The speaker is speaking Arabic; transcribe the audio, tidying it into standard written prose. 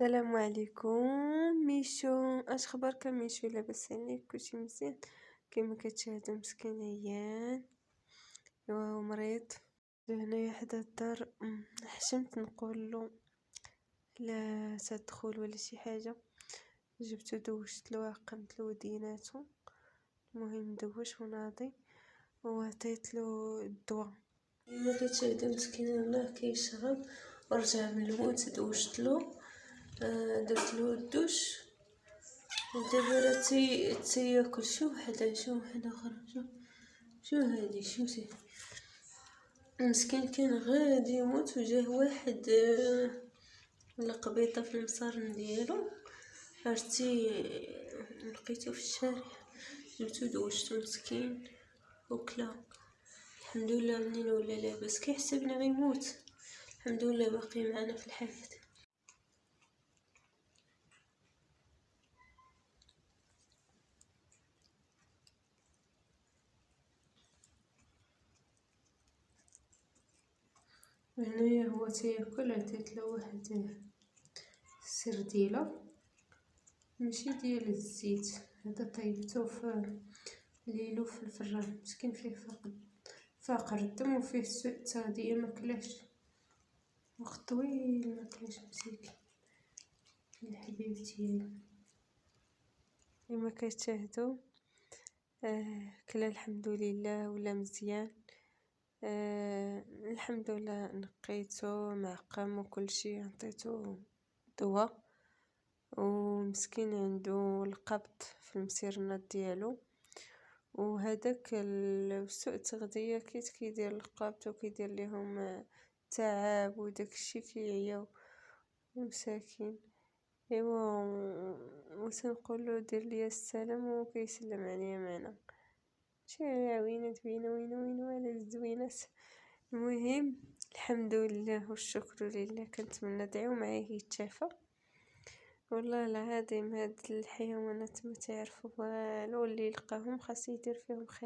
السلام عليكم. ميشو، اش خبارك ميشو؟ لاباس عليك؟ كلشي مزيان؟ كيما كتشاهدوا مسكين عيان هو مريض هنايا حدا الدار. حشمت نقولو لا تدخل ولا شي حاجه. جبتو دوشتلو عقمتلو وديناتو، المهم دوش وناضي وعطيتلو الدواء. كيما كتشاهدوا مسكين الله كيشرب ورجع من الموت. دوشتلو درتلو الدوش ودابا راه تياكل. شوف حدا اخر، شو هادي، شو سي مسكين كان غادي يموت وجاه واحد لقبيطه في المصارن ديالو. عرفتي، لقيتو في الشارع، جبتو دوشتو مسكين وكلا. الحمد لله منين ولا لاباس، كيحسبني غيموت. الحمد لله باقي معنا في الحياة. هنايا هو تياكل. عطيتله واحد السرديله ماشي ديال الزيت، هذا طيبته في ليلو في الفران. مسكين فيه فاقر الدم وفيه سوء التغذية، ماكلاش وقت طويل ماكلاش مسكين الحبيب ديالي. كما كتشاهدوا كلا الحمد لله ولا مزيان. الحمد لله نقيتو معقم وكل شيء، عطيتو دواء. ومسكين عنده القبض في المسيرنات ديالو، وهذاك سوء التغذية كيدير القبض وكيدير لهم تعب وداك الشيء كيعياو مساكين. ايوا وتنقولو دير ليا السلام وكيسلم عليا معنا. شي عوينات وين على الزوينات. المهم الحمد لله والشكر لله. كنتمنى دعيو معايا يتشافى. والله العظيم هاد الحيوانات ما تعرفوا والو، اللي يلقاهم خاص يدير فيهم خير.